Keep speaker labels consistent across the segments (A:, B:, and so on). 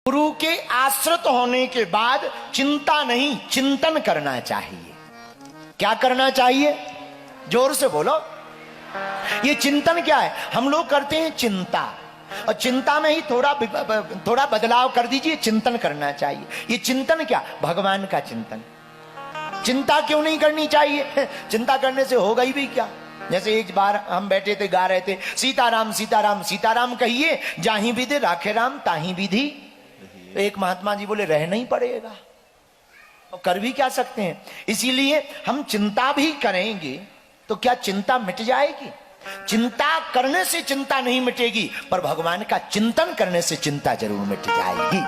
A: गुरु के आश्रित होने के बाद चिंता नहीं चिंतन करना चाहिए। क्या करना चाहिए? जोर से बोलो। ये चिंतन क्या है? हम लोग करते हैं चिंता, और चिंता में ही थोड़ा बदलाव कर दीजिए, चिंतन करना चाहिए। ये चिंतन क्या? भगवान का चिंतन। चिंता क्यों नहीं करनी चाहिए? चिंता करने से होगा ही भी क्या? जैसे एक बार हम बैठे थे, गा रहे थे, सीताराम सीताराम सीताराम कहिए, जाही विधि राखे राम ताही विधि। तो एक महात्मा जी बोले रहना ही पड़ेगा, और कर भी क्या सकते हैं। इसीलिए हम चिंता भी करेंगे तो क्या चिंता मिट जाएगी? चिंता करने से चिंता नहीं मिटेगी, पर भगवान का चिंतन करने से चिंता जरूर मिट जाएगी।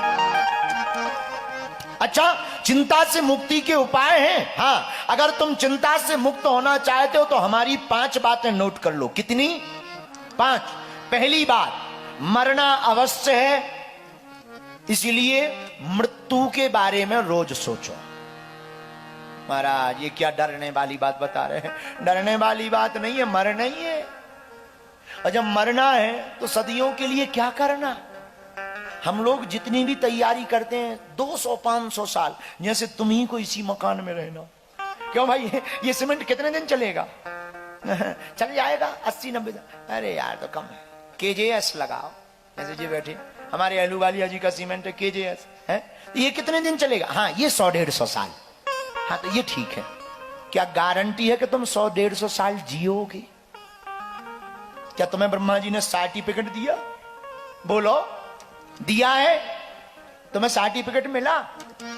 A: अच्छा, चिंता से मुक्ति के उपाय हैं। हाँ, अगर तुम चिंता से मुक्त होना चाहते हो तो हमारी 5 बातें नोट कर लो। कितनी? 5। पहली बात, मरना अवश्य है, इसलिए मृत्यु के बारे में रोज सोचो। महाराज ये क्या डरने वाली बात बता रहे हैं? डरने वाली बात नहीं है, मरना ही है। और जब मरना है तो सदियों के लिए क्या करना? हम लोग जितनी भी तैयारी करते हैं 200-500 साल, जैसे तुम ही को इसी मकान में रहना। क्यों भाई, ये सीमेंट कितने दिन चलेगा? चल जाएगा 80-90 दिन। अरे यार तो कम है, KJS लगाओ। जैसे जी बैठे हमारे अहलूवालिया जी का सीमेंट है KJS है, ये कितने दिन चलेगा? हाँ, ये 100-150 साल। हाँ, तो ये ठीक है। क्या गारंटी है कि तुम 100-150 साल जियोगे? क्या तुम्हें ब्रह्मा जी ने सर्टिफिकेट दिया? बोलो, दिया है? तुम्हें सर्टिफिकेट मिला?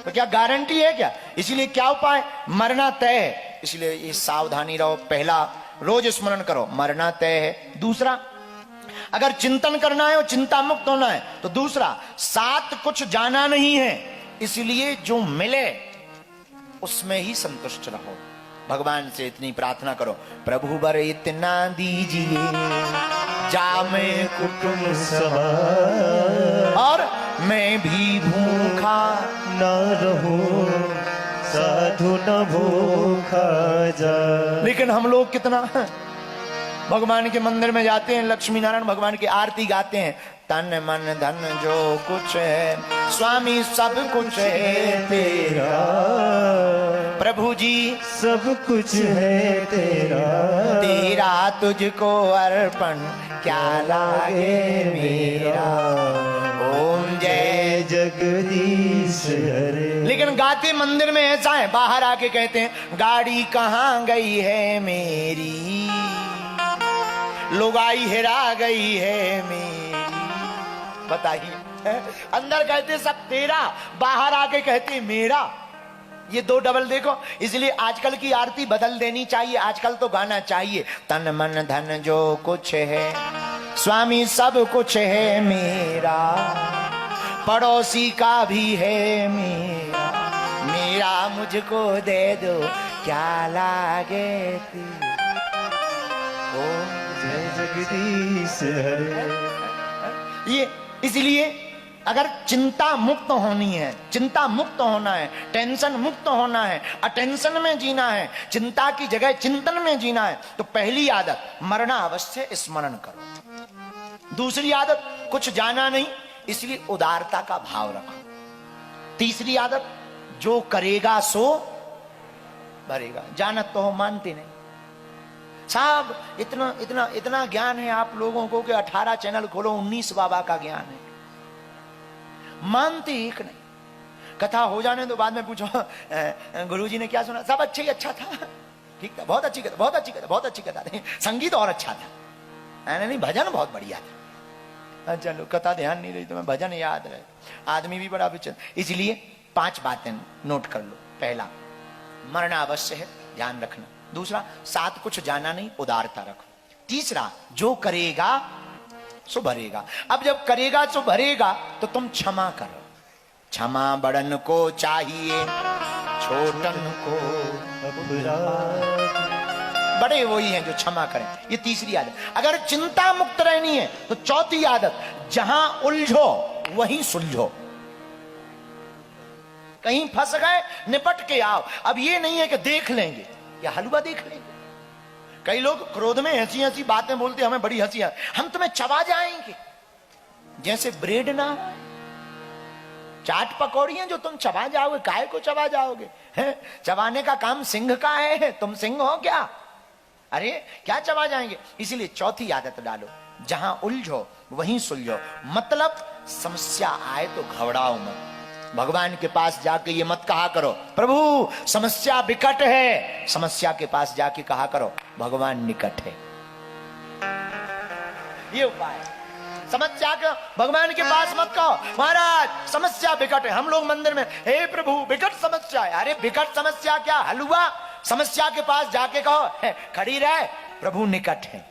A: तो क्या गारंटी है क्या? इसीलिए क्या उपाय? मरना तय है, इसलिए ये सावधानी रहो। पहला, रोज स्मरण करो, मरना तय है। दूसरा, अगर चिंतन करना है और चिंता मुक्त होना है तो दूसरा, साथ कुछ जाना नहीं है, इसलिए जो मिले उसमें ही संतुष्ट रहो। भगवान से इतनी प्रार्थना करो, प्रभु बर इतना दीजिए जामे कुटुंब सवार, और मैं भी भूखा
B: न रहूं, साधु न भूखा जा।
A: लेकिन हम लोग कितना भगवान के मंदिर में जाते हैं, लक्ष्मी नारायण भगवान की आरती गाते हैं, तन मन धन जो कुछ है स्वामी सब कुछ है तेरा, प्रभु जी
B: सब कुछ है तेरा,
A: तेरा तुझको अर्पण क्या लागे मेरा। ओम जय
B: जगदीश हरे।
A: लेकिन गाते मंदिर में ऐसा है, बाहर आके कहते हैं गाड़ी कहाँ गई है मेरी, लुगाई हिरा गई है मेरी। बताइए, अंदर कहते सब तेरा, बाहर आके कहते मेरा। ये 2 डबल देखो। इसलिए आजकल की आरती बदल देनी चाहिए। आजकल तो गाना चाहिए, तन मन धन जो कुछ है स्वामी सब कुछ है मेरा, पड़ोसी का भी है मेरा, मेरा मुझको दे दो क्या लागे तेरा।
B: जय जगदीश हरे।
A: ये इसलिए अगर चिंता मुक्त होनी है, चिंता मुक्त होना है, टेंशन मुक्त होना है, अटेंशन में जीना है, चिंता की जगह चिंतन में जीना है, तो पहली आदत, मरना अवश्य स्मरण करो। दूसरी आदत, कुछ जाना नहीं, इसलिए उदारता का भाव रखो। तीसरी आदत, जो करेगा सो भरेगा। जानत तो हो, मानते नहीं साहब। इतना इतना इतना ज्ञान है आप लोगों को कि 18 चैनल खोलो, 19 बाबा का ज्ञान है, मानते एक नहीं। कथा हो जाने तो बाद में पूछो गुरुजी ने क्या सुना? सब अच्छे ही, अच्छा था, ठीक था, बहुत अच्छी कथा, बहुत अच्छी कथा, बहुत अच्छी कथा थी, संगीत और अच्छा था, नहीं भजन बहुत बढ़िया था। चलो, कथा ध्यान नहीं रही, तुम्हें भजन याद रहे, आदमी भी बड़ा विचल। इसलिए 5 बातें नोट कर लो। पहला, मरना अवश्य है, ध्यान रखना। दूसरा, साथ कुछ जाना नहीं, उदारता रखो। तीसरा, जो करेगा सो भरेगा। अब जब करेगा सो भरेगा तो तुम क्षमा करो। क्षमा बड़न को चाहिए, छोटन को बड़े वही हैं जो क्षमा करें। ये तीसरी आदत। अगर चिंता मुक्त रहनी है तो चौथी आदत, जहां उलझो वहीं सुलझो। कहीं फंस गए, निपट के आओ। अब ये नहीं है कि देख लेंगे या हलवा देख लेंगे। कई लोग क्रोध में ऐसी ऐसी बातें बोलते, हमें बड़ी हंसी आती, हम तुम्हें चबा जाएंगे, जैसे ब्रेड ना चाट पकौड़ी हैं जो तुम चबा जाओगे, काय को चबा जाओगे? हैं? चबाने का काम सिंह का है, तुम सिंह हो क्या? अरे क्या चबा जाएंगे? इसीलिए चौथी आदत डालो, जहां उलझो वहीं सुलझो। मतलब समस्या आए तो घबराओ मत। भगवान के पास जाके ये मत कहा करो प्रभु समस्या विकट है, समस्या के पास जाके कहा करो भगवान निकट है। ये उपाय है। समस्या के भगवान के पास मत कहो महाराज समस्या विकट है। हम लोग मंदिर में हे प्रभु विकट समस्या है। अरे विकट समस्या क्या, हलवा? समस्या के पास जाके कहो खड़ी रहे प्रभु निकट है।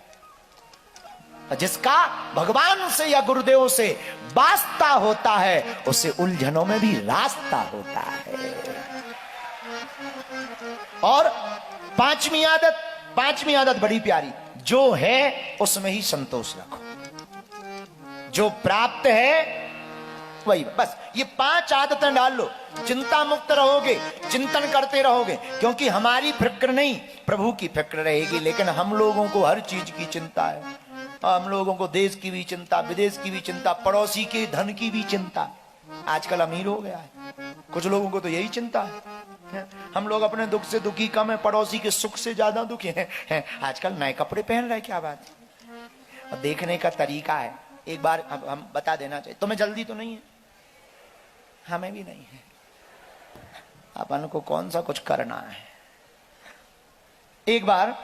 A: जिसका भगवान से या गुरुदेव से वास्ता होता है उसे उलझनों में भी रास्ता होता है। और पांचवी आदत बड़ी प्यारी, जो है उसमें ही संतोष रखो। जो प्राप्त है वही बस। ये 5 आदतें डाल लो, चिंता मुक्त रहोगे, चिंतन करते रहोगे। क्योंकि हमारी फिक्र नहीं प्रभु की फिक्र रहेगी। लेकिन हम लोगों को हर चीज की चिंता है। हम लोगों को देश की भी चिंता, विदेश की भी चिंता, पड़ोसी के धन की भी चिंता। आजकल अमीर हो गया है, कुछ लोगों को तो यही चिंता है। हम लोग अपने दुख से दुखी कम है, पड़ोसी के सुख से ज्यादा दुखी हैं। आजकल नए कपड़े पहन रहे, क्या बात है। और देखने का तरीका है, एक बार हम बता देना चाहिए। तुम्हें जल्दी तो नहीं है, हमें भी नहीं है। अपन को कौन सा कुछ करना है। एक बार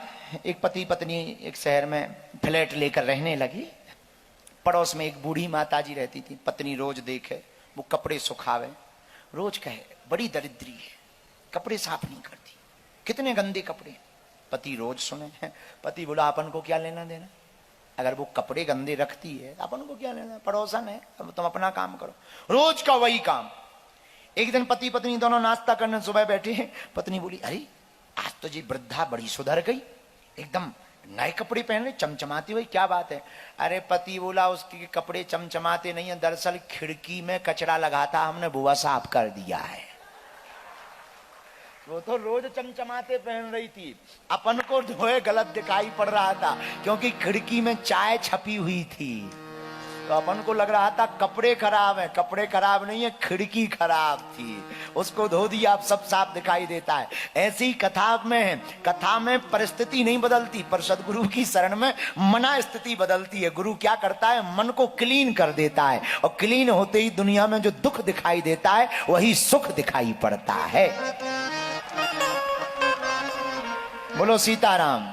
A: एक पति पत्नी एक शहर में फ्लैट लेकर रहने लगी। पड़ोस में एक बूढ़ी माता जी रहती थी। पत्नी रोज देखे वो कपड़े सुखावे, रोज कहे बड़ी दरिद्री है, कपड़े साफ नहीं करती, कितने गंदे कपड़े। पति रोज सुने। पति बोला अपन को क्या लेना देना, अगर वो कपड़े गंदे रखती है अपन को क्या लेना, पड़ोसन है, अब तुम अपना काम करो। रोज का वही काम। एक दिन पति पत्नी दोनों नाश्ता करने सुबह बैठे। पत्नी बोली अरे आज तो जी वृद्धा बड़ी सुधर गई, एकदम नए कपड़े पहन रहे, चमचमाती हुई, क्या बात है? अरे पति बोला उसके कपड़े चमचमाते नहीं है, दरअसल खिड़की में कचरा लगा था, हमने बुआ साफ कर दिया है। वो तो रोज चमचमाते पहन रही थी, अपन को जो है गलत दिखाई पड़ रहा था क्योंकि खिड़की में चाय छपी हुई थी। तो अपन को लग रहा था कपड़े खराब है, कपड़े खराब नहीं है, खिड़की खराब थी, उसको धो दिया, अब सब साफ दिखाई देता है। ऐसी कथा में है, कथा में परिस्थिति नहीं बदलती, पर सदगुरु की शरण में मना स्थिति बदलती है। गुरु क्या करता है, मन को क्लीन कर देता है, और क्लीन होते ही दुनिया में जो दुख दिखाई देता है वही सुख दिखाई पड़ता है। बोलो सीताराम।